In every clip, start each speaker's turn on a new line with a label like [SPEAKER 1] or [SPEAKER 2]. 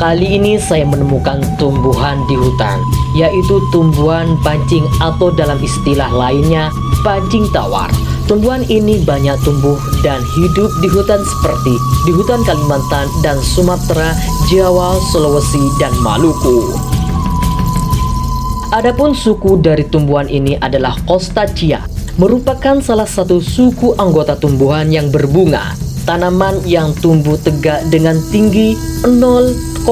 [SPEAKER 1] Kali ini saya menemukan tumbuhan di hutan, yaitu tumbuhan pancing atau dalam istilah lainnya pancing tawar. Tumbuhan ini banyak tumbuh dan hidup di hutan seperti di hutan Kalimantan dan Sumatera, Jawa, Sulawesi, dan Maluku. Adapun suku dari tumbuhan ini adalah Costacea, merupakan salah satu suku anggota tumbuhan yang berbunga, tanaman yang tumbuh tegak dengan tinggi 0,5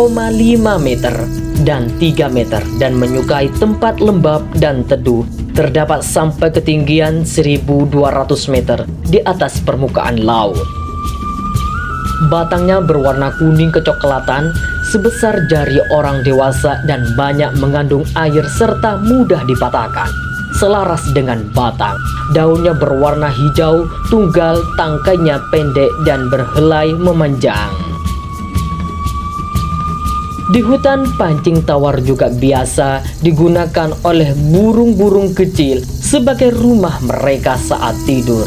[SPEAKER 1] meter dan 3 meter dan menyukai tempat lembab dan teduh. Terdapat sampai ketinggian 1.200 meter di atas permukaan laut. Batangnya berwarna kuning kecoklatan sebesar jari orang dewasa dan banyak mengandung air serta mudah dipatahkan. Selaras dengan batang, daunnya berwarna hijau tunggal, tangkainya pendek dan berhelai memanjang. Di hutan pancing tawar juga biasa digunakan oleh burung-burung kecil sebagai rumah mereka saat tidur.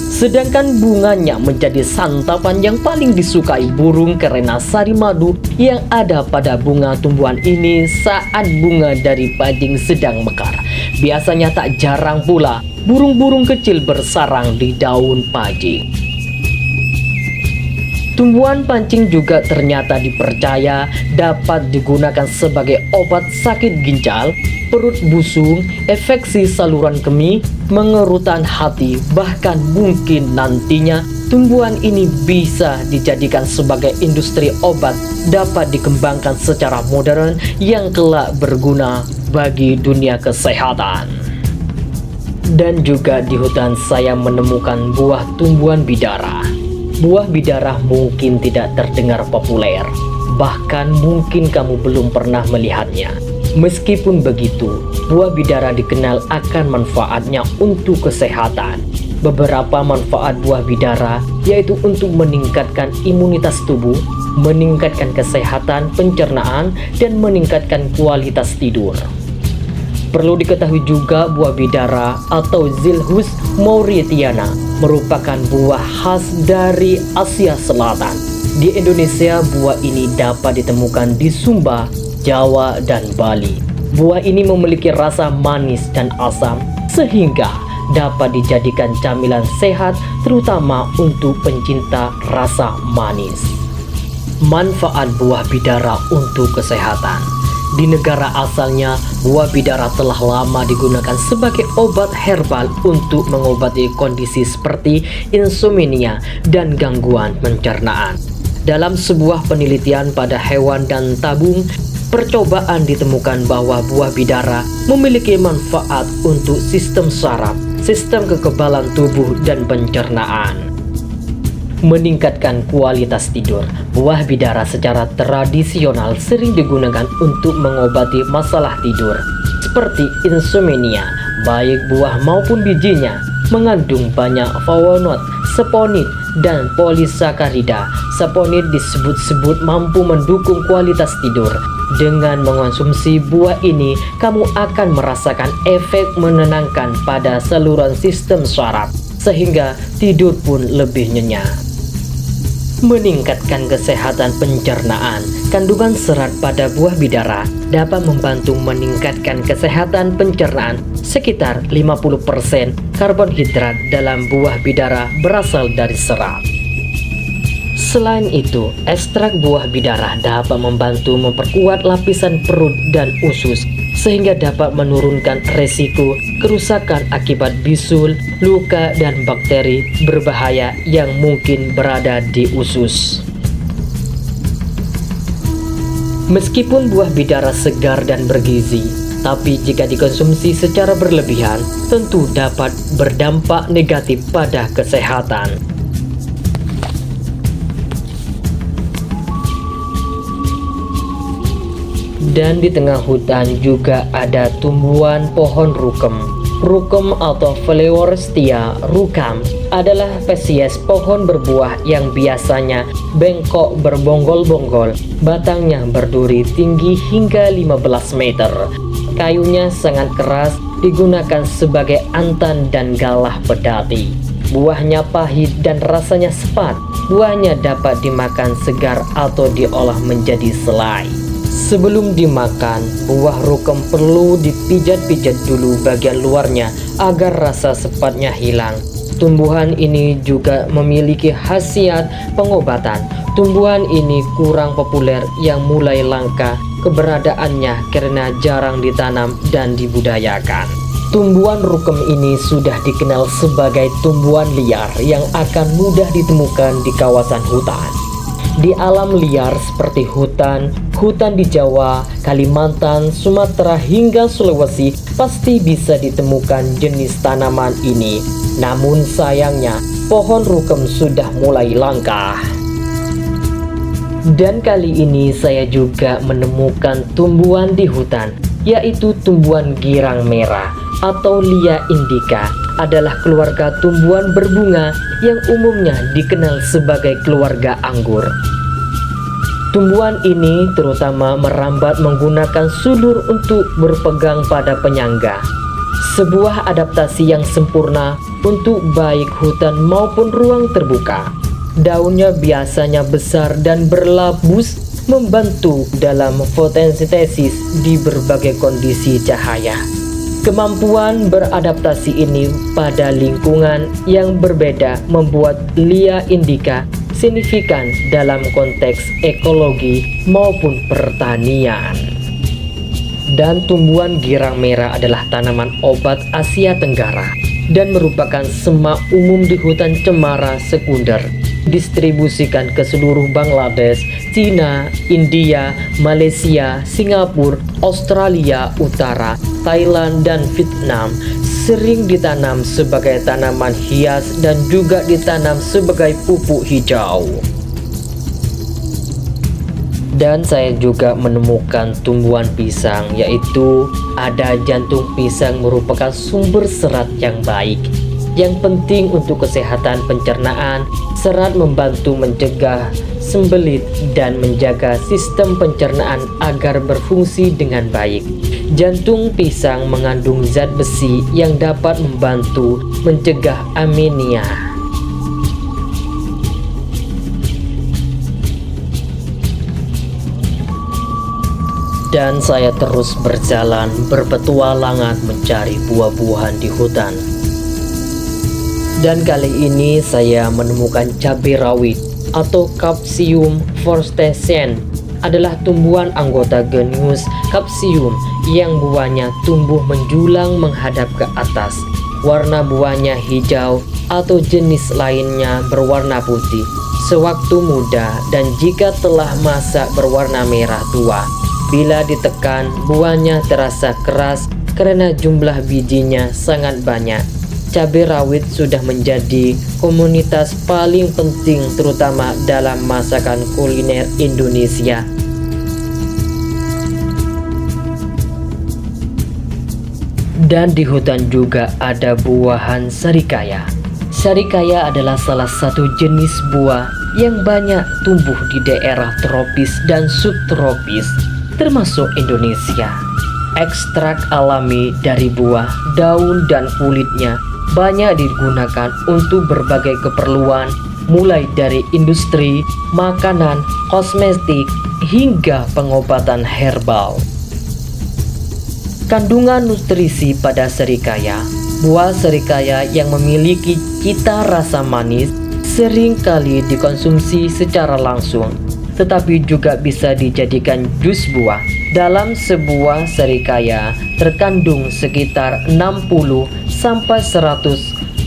[SPEAKER 1] Sedangkan bunganya menjadi santapan yang paling disukai burung karena sari madu yang ada pada bunga tumbuhan ini saat bunga dari pancing sedang mekar. Biasanya tak jarang pula burung-burung kecil bersarang di daun pancing. Tumbuhan pancing juga ternyata dipercaya dapat digunakan sebagai obat sakit ginjal, perut busung, infeksi saluran kemih, mengerutan hati, bahkan mungkin nantinya tumbuhan ini bisa dijadikan sebagai industri obat dapat dikembangkan secara modern yang kelak berguna bagi dunia kesehatan. Dan juga di hutan saya menemukan buah tumbuhan bidara. Buah bidara mungkin tidak terdengar populer, bahkan mungkin kamu belum pernah melihatnya. Meskipun begitu, buah bidara dikenal akan manfaatnya untuk kesehatan. Beberapa manfaat buah bidara yaitu untuk meningkatkan imunitas tubuh, meningkatkan kesehatan pencernaan, dan meningkatkan kualitas tidur. Perlu diketahui juga buah bidara atau Zilhus mauritiana merupakan buah khas dari Asia Selatan. Di Indonesia, buah ini dapat ditemukan di Sumba, Jawa, dan Bali. Buah ini memiliki rasa manis dan asam sehingga dapat dijadikan camilan sehat terutama untuk pencinta rasa manis. Manfaat buah bidara untuk kesehatan. Di negara asalnya, buah bidara telah lama digunakan sebagai obat herbal untuk mengobati kondisi seperti insomnia dan gangguan pencernaan. Dalam sebuah penelitian pada hewan dan tabung, percobaan ditemukan bahwa buah bidara memiliki manfaat untuk sistem saraf, sistem kekebalan tubuh, dan pencernaan. Meningkatkan kualitas tidur. Buah bidara secara tradisional sering digunakan untuk mengobati masalah tidur seperti insomnia. Baik buah maupun bijinya mengandung banyak flavonoid, saponin, dan polisakarida. Saponin disebut-sebut mampu mendukung kualitas tidur. Dengan mengonsumsi buah ini, kamu akan merasakan efek menenangkan pada saluran sistem saraf sehingga tidur pun lebih nyenyak. Meningkatkan kesehatan pencernaan. Kandungan serat pada buah bidara dapat membantu meningkatkan kesehatan pencernaan. Sekitar 50% karbohidrat dalam buah bidara berasal dari serat. Selain itu, ekstrak buah bidara dapat membantu memperkuat lapisan perut dan usus sehingga dapat menurunkan resiko kerusakan akibat bisul, luka, dan bakteri berbahaya yang mungkin berada di usus. Meskipun buah bidara segar dan bergizi, tapi jika dikonsumsi secara berlebihan, tentu dapat berdampak negatif pada kesehatan. Dan di tengah hutan juga ada tumbuhan pohon rukem. Rukem atau Phaleorestia rukam adalah spesies pohon berbuah yang biasanya bengkok berbonggol-bonggol. Batangnya berduri tinggi hingga 15 meter. Kayunya sangat keras, digunakan sebagai antan dan galah pedati. Buahnya pahit dan rasanya sepat. buahnya dapat dimakan segar atau diolah menjadi selai. Sebelum dimakan, buah rukem perlu dipijat-pijat dulu bagian luarnya agar rasa sepatnya hilang. Tumbuhan ini juga memiliki khasiat pengobatan. Tumbuhan ini kurang populer yang mulai langka keberadaannya karena jarang ditanam dan dibudayakan. Tumbuhan rukem ini sudah dikenal sebagai tumbuhan liar yang akan mudah ditemukan di kawasan hutan. Di alam liar seperti hutan di Jawa, Kalimantan, Sumatera hingga Sulawesi pasti bisa ditemukan jenis tanaman ini. Namun sayangnya, pohon rukem sudah mulai langka. Dan kali ini saya juga menemukan tumbuhan di hutan, yaitu tumbuhan girang merah atau Lia indica. Adalah keluarga tumbuhan berbunga yang umumnya dikenal sebagai keluarga anggur. Tumbuhan ini terutama merambat menggunakan sulur untuk berpegang pada penyangga. Sebuah adaptasi yang sempurna untuk baik hutan maupun ruang terbuka. Daunnya biasanya besar dan berlapus, membantu dalam fotosintesis di berbagai kondisi cahaya. Kemampuan beradaptasi ini pada lingkungan yang berbeda membuat Lia indica signifikan dalam konteks ekologi maupun pertanian. Dan tumbuhan girang merah adalah tanaman obat Asia Tenggara dan merupakan semak umum di hutan cemara sekunder. Distribusikan ke seluruh Bangladesh, Cina, India, Malaysia, Singapura, Australia Utara, Thailand, dan Vietnam. Sering ditanam sebagai tanaman hias dan juga ditanam sebagai pupuk hijau. Dan saya juga menemukan tumbuhan pisang, yaitu ada jantung pisang merupakan sumber serat yang baik yang penting untuk kesehatan pencernaan. Serat membantu mencegah sembelit dan menjaga sistem pencernaan agar berfungsi dengan baik. Jantung pisang mengandung zat besi yang dapat membantu mencegah anemia. Dan saya terus berjalan berpetualangan mencari buah-buahan di hutan. Dan kali ini saya menemukan cabai rawit atau Capsium frutescens. Adalah tumbuhan anggota genus Capsium yang buahnya tumbuh menjulang menghadap ke atas. Warna buahnya hijau atau jenis lainnya berwarna putih sewaktu muda, dan jika telah masak berwarna merah tua. Bila ditekan, buahnya terasa keras karena jumlah bijinya sangat banyak. Cabai rawit sudah menjadi komoditas paling penting terutama dalam masakan kuliner Indonesia. Dan di hutan juga ada buahan sarikaya. Sarikaya adalah salah satu jenis buah yang banyak tumbuh di daerah tropis dan subtropis, termasuk Indonesia. Ekstrak alami dari buah, daun, dan kulitnya banyak digunakan untuk berbagai keperluan, mulai dari industri, makanan, kosmetik, hingga pengobatan herbal. Kandungan nutrisi pada serikaya. Buah serikaya yang memiliki cita rasa manis sering kali dikonsumsi secara langsung, tetapi juga bisa dijadikan jus buah. Dalam sebuah serikaya terkandung sekitar 60-100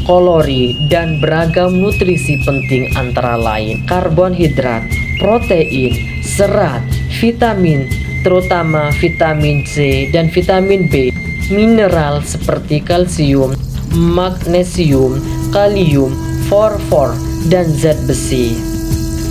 [SPEAKER 1] kalori dan beragam nutrisi penting antara lain karbonhidrat, protein, serat, vitamin, terutama vitamin C dan vitamin B, mineral seperti kalsium, magnesium, kalium, fosfor, dan zat besi.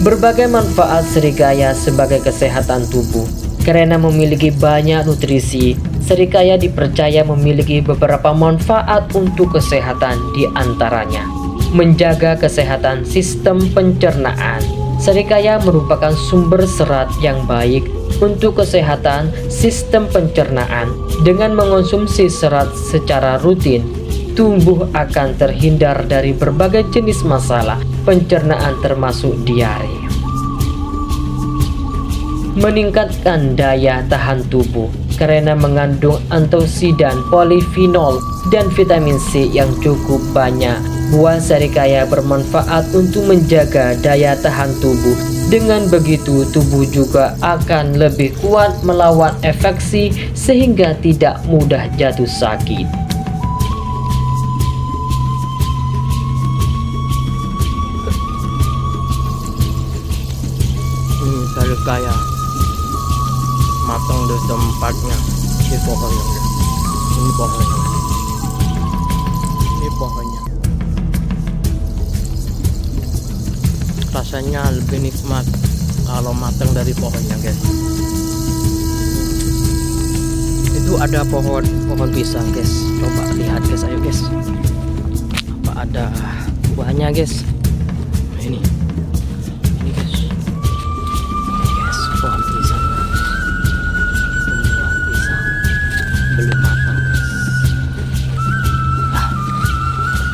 [SPEAKER 1] Berbagai manfaat serikaya sebagai kesehatan tubuh. Karena memiliki banyak nutrisi, serikaya dipercaya memiliki beberapa manfaat untuk kesehatan, di antaranya menjaga kesehatan sistem pencernaan. Serikaya merupakan sumber serat yang baik untuk kesehatan sistem pencernaan. Dengan mengonsumsi serat secara rutin, tubuh akan terhindar dari berbagai jenis masalah pencernaan termasuk diare. Meningkatkan daya tahan tubuh karena mengandung antioksidan, polifenol, dan vitamin C yang cukup banyak. Buah serikaya bermanfaat untuk menjaga daya tahan tubuh. Dengan begitu, tubuh juga akan lebih kuat melawan infeksi sehingga tidak mudah jatuh sakit.
[SPEAKER 2] Serikaya matang di tempatnya di pohonnya. Ini pohonnya. Ini pohonnya. Rasanya lebih nikmat kalau matang dari pohonnya, guys. Itu ada pohon pisang, guys. Coba lihat, guys. Ayo, guys. Apa ada buahnya, guys? Ini guys. Pohon pisang, tumbuhan pisang belum matang, guys.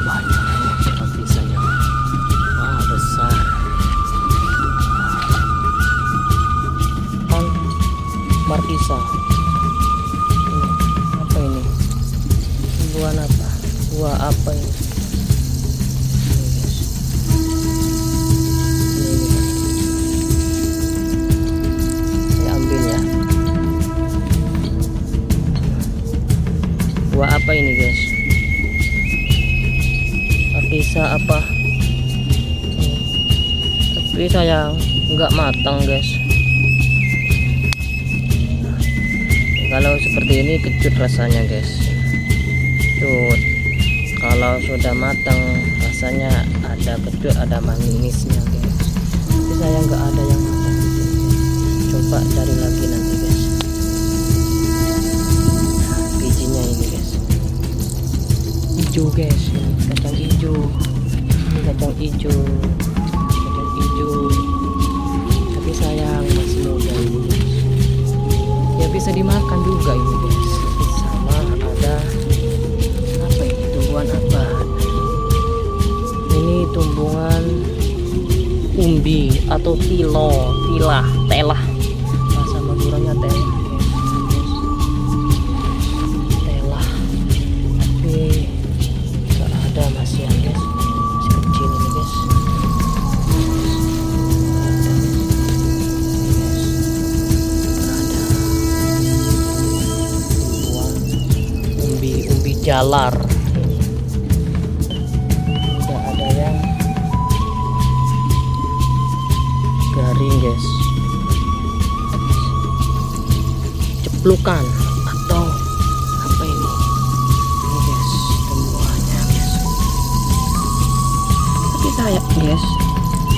[SPEAKER 2] Banyak pohon pisangnya. Wah, besar. Pohon markisa. Apa ini? Buah apa? Buah apa ini? Buah apa ini, guys? Markisa apa? Tapi sayang nggak matang, guys. Kalau seperti ini kecut rasanya, guys. Kecut. Kalau sudah matang rasanya ada kecut, ada manisnya, guys. Tapi sayang nggak ada yang matang. Coba cari lagi nanti, guys. Bijinya ini, guys. Hijau, guys. Ini kacang hijau. Ini kacang hijau. Kacang hijau. Tapi sayang masih muda ini, guys. Ya bisa dimakan juga ini, guys. Sama ada apa ini? Tumbuhan apa? Ini tumbuhan umbi atau telah. Bahasa Maduranya telah. Masih ya, guys, masih kecil ini, guys. Ada umbi jalar. Udah ada yang garing, guys. Ceplukan atau apa ini? Ini, guys, tumbuhannya, guys. Tapi saya, guys,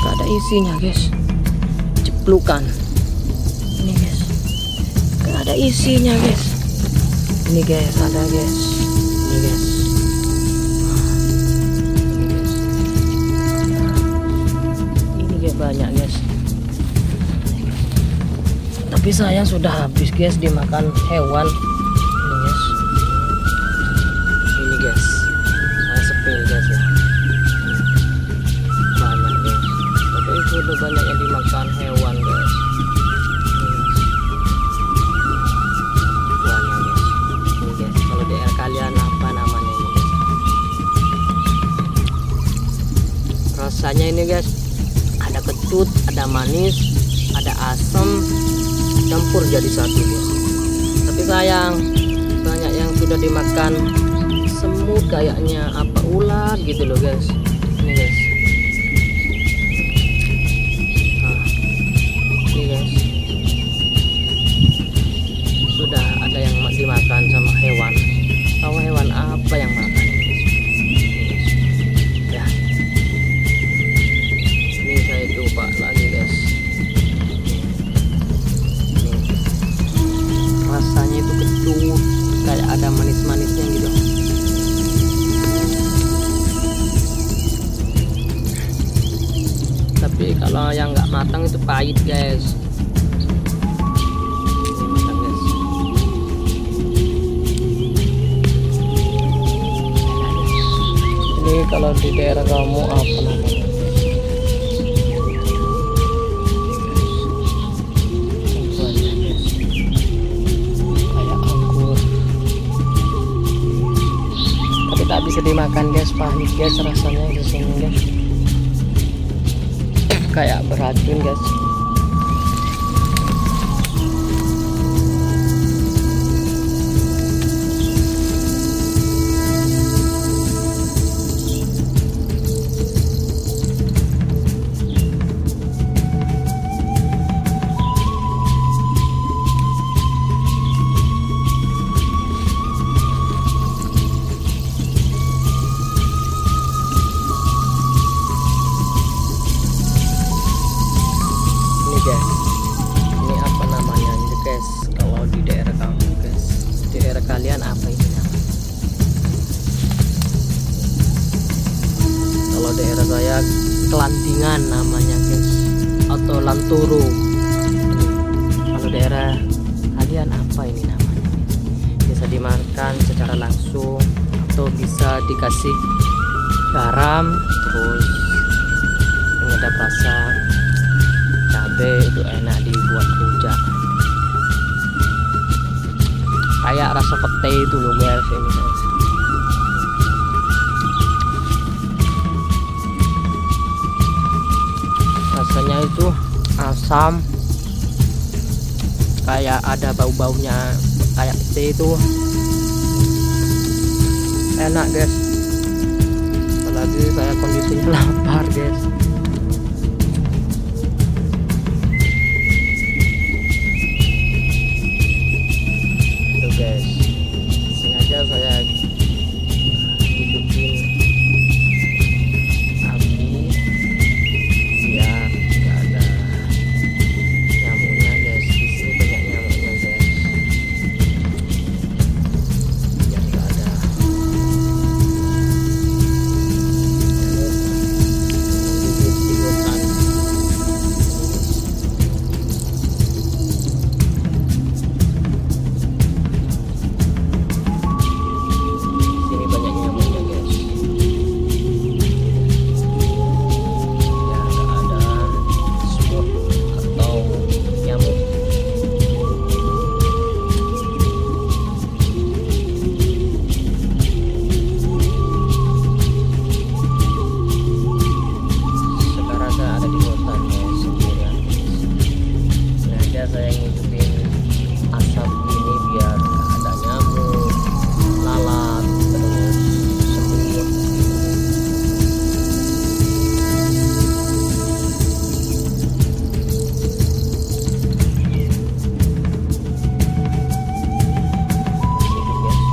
[SPEAKER 2] gak ada isinya, guys. Ceplukan ini, guys, gak ada isinya, guys. Ini, guys, ada, guys. Ini, guys. Ini, guys, banyak, guys. Tapi saya sudah habis, guys, dimakan hewan. Ini, guys. Ini, guys, saya sepil, guys, ya. Banyak, guys. Tapi itu udah banyak yang dimakan hewan, guys. Banyak, guys. Ini, guys, kalau daerah kalian apa namanya ini, guys? Rasanya ini, guys, ada kecut, ada manis, ada asam, campur jadi satu, guys. Tapi sayang banyak yang sudah dimakan semut, kayaknya apa ular gitu loh, guys. Ini, guys. Ini, guys, sudah ada yang dimakan sama hewan. Tahu hewan apa yang makan ini, guys? Ya, ini saya coba lagi, guys. Rasanya itu kecut, kayak ada manis-manisnya gitu. Tapi kalau yang nggak matang itu pahit, guys. Ini matang, guys. Ini kalau di daerah kamu apa namanya? Buahnya guys, kayak anggur, tapi tak bisa dimakan guys, pahit guys rasanya di sini guys, kayak beracun guys. Guys, ini apa namanya ini guys, kalau di daerah kamu guys, di daerah kalian apa ini namanya? Kalau daerah saya kelantingan namanya guys, atau lanturu. Kalau daerah kalian apa ini namanya? Bisa dimakan secara langsung atau bisa dikasih garam terus penyedap rasa, cabai, itu enak dibuat rujak kayak rasa pete itu loh guys. Ini guys, rasanya itu asam, kayak ada bau-baunya kayak pete itu, enak guys, apalagi saya kondisinya lapar guys. Guys, sengaja saya hidupin api biar nggak ada nyamuknya guys. Di sini banyak nyamuknya guys, biar nggak ada nyamuk menggigit di hutan. Saya ngidupin asap ini biar gak ada nyamuk, lalat, terus semut. Hidup guys.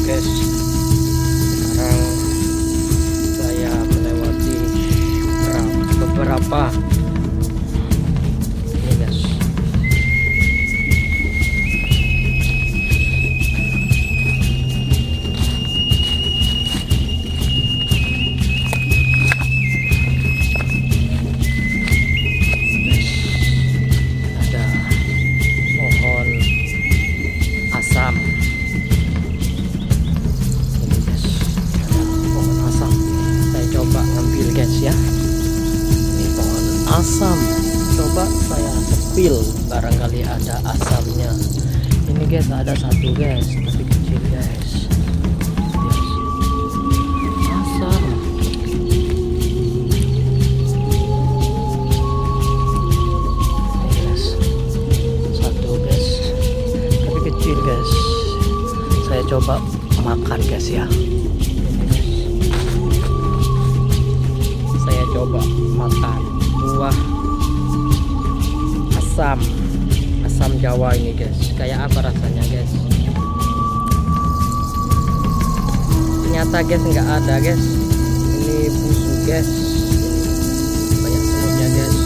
[SPEAKER 2] Guys, sekarang saya melewati beberapa ini guys, ada pohon asam. Coba ngambil guys ya, ini pohon asam, coba saya sepil barangkali ada asamnya. Ini guys ada satu guys, tapi kecil guys. ya. Saya coba makan buah asam Jawa ini guys. Kayak apa rasanya guys? Ternyata guys nggak ada guys. Ini busuk guys. Banyak semutnya guys.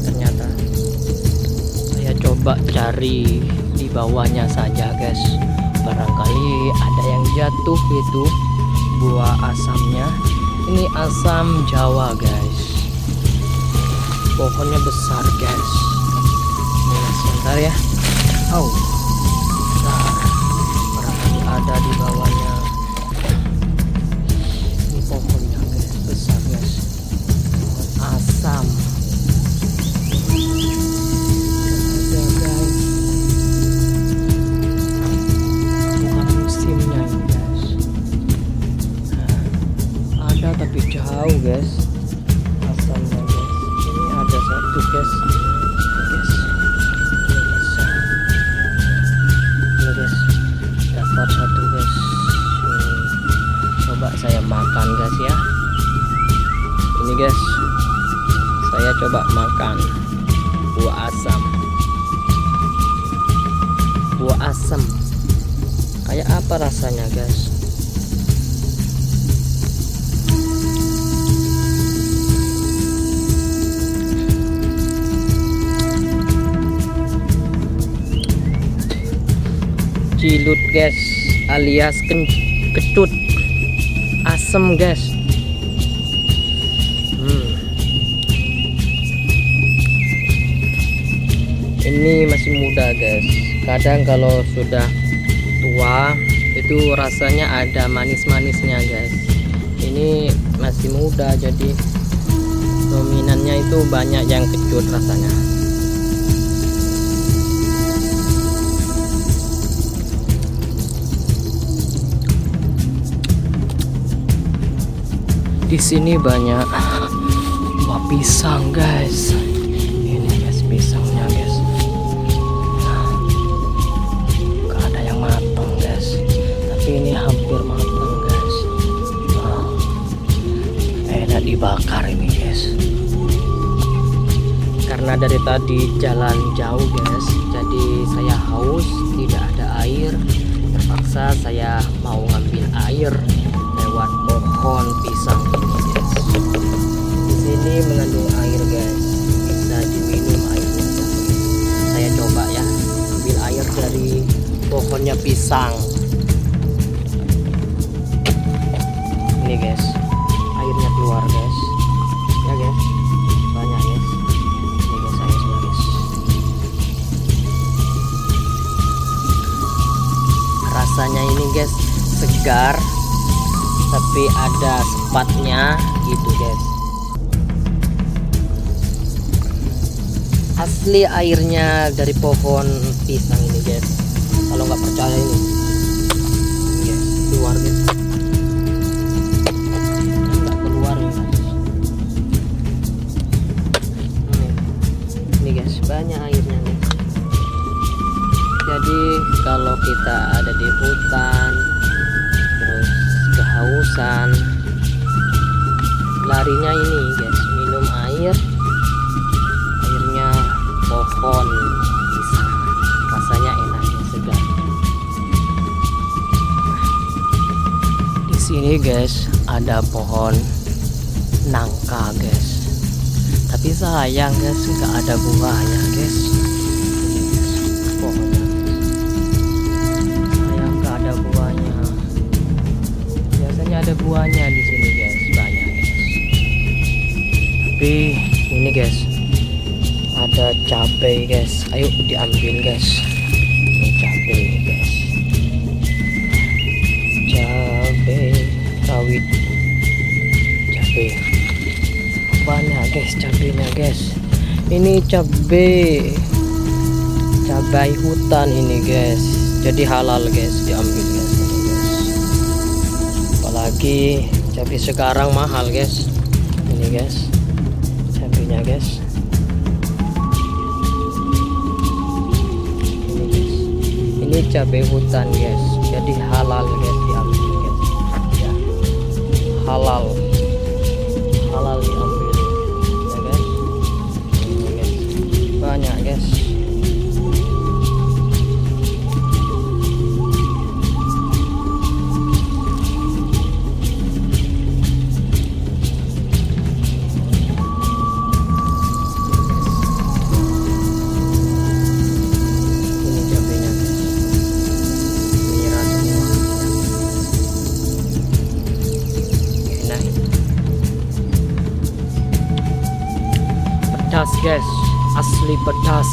[SPEAKER 2] Ternyata saya coba cari di bawahnya saja guys. Barangkali ada yang jatuh itu buah asamnya. Ini asam Jawa guys. Pohonnya besar guys. Ini sebentar ya. Oh, besar. Barangkali ada di bawahnya. Ini pohonnya guys, besar guys. Pohon asam. Ada guys. Bukan musimnya ini guys. Ada tapi jauh guys. Asamnya guys. Ini ada satu guys. Ini guys. Dapat satu guys. Coba saya makan guys ya. Ini guys. Saya coba makan buah asam. Buah asam. Kayak apa rasanya guys? Cilut guys, alias ketut asem guys. Ini masih muda guys. Kadang kalau sudah tua itu rasanya ada manis-manisnya guys. Ini masih muda jadi dominannya itu banyak yang kecut rasanya. Di sini banyak buah pisang guys. Ini guys pisangnya guys. Gak ada yang matang guys. Tapi ini hampir matang guys. Enak dibakar ini guys. Karena dari tadi jalan jauh guys, jadi saya haus, tidak ada air. Terpaksa saya mau ngambil air lewat pohon pisang ini guys. Di sini mengandung air guys, bisa diminum airnya. Saya coba ya, ambil air dari pohonnya pisang. Ini guys, airnya keluar guys. Ya guys, banyak guys. Ini guys airnya guys. Rasanya ini guys segar, tapi ada sepatnya gitu guys. Asli airnya dari pohon pisang ini guys. Kalau nggak percaya ini guys, keluar guys. Nggak keluar ini guys. Ini guys banyak airnya nih. Jadi kalau kita ada di hutan terus kehausan, larinya ini guys, minum airnya pohon pisang. Rasanya enak ya, segar. Di sini guys ada pohon nangka guys, tapi sayang guys nggak ada buahnya guys. Ini guys pohonnya, sayang nggak ada buahnya. Biasanya ada buahnya di sini guys, banyak guys. Tapi ini guys ada cabai guys, ayo diambil guys. Ini cabai guys, cabai rawit, cabai banyak guys cabainya guys. Ini cabai hutan ini guys, jadi halal guys, diambil guys ini guys. Apalagi cabai sekarang mahal guys. Ini guys cabainya guys. Ini cabai hutan guys. Jadi halal guys diambil guys. Ya. Halal diambil ya guys. Ini guys. Banyak guys. Ini cabenya guys. Merah semua. Enak. Pedas guys, asli pedas.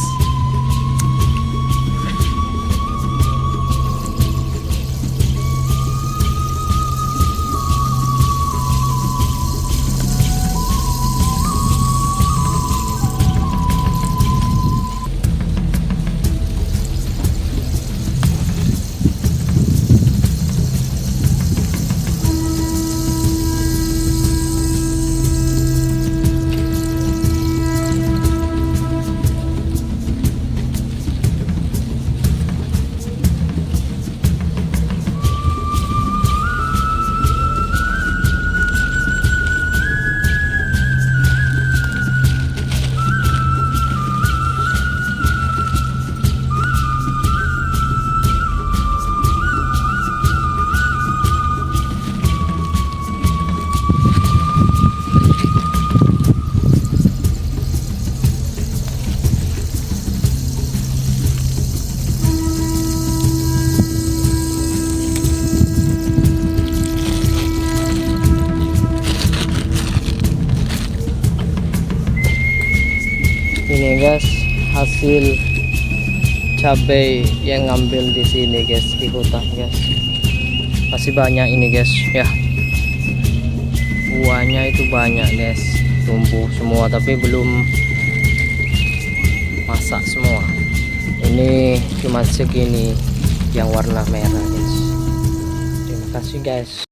[SPEAKER 2] Ini guys hasil cabai yang ngambil di sini guys, di hutan guys. Masih banyak ini guys ya, buahnya itu banyak guys, tumbuh semua tapi belum masak semua. Ini cuma segini yang warna merah guys. Terima kasih guys.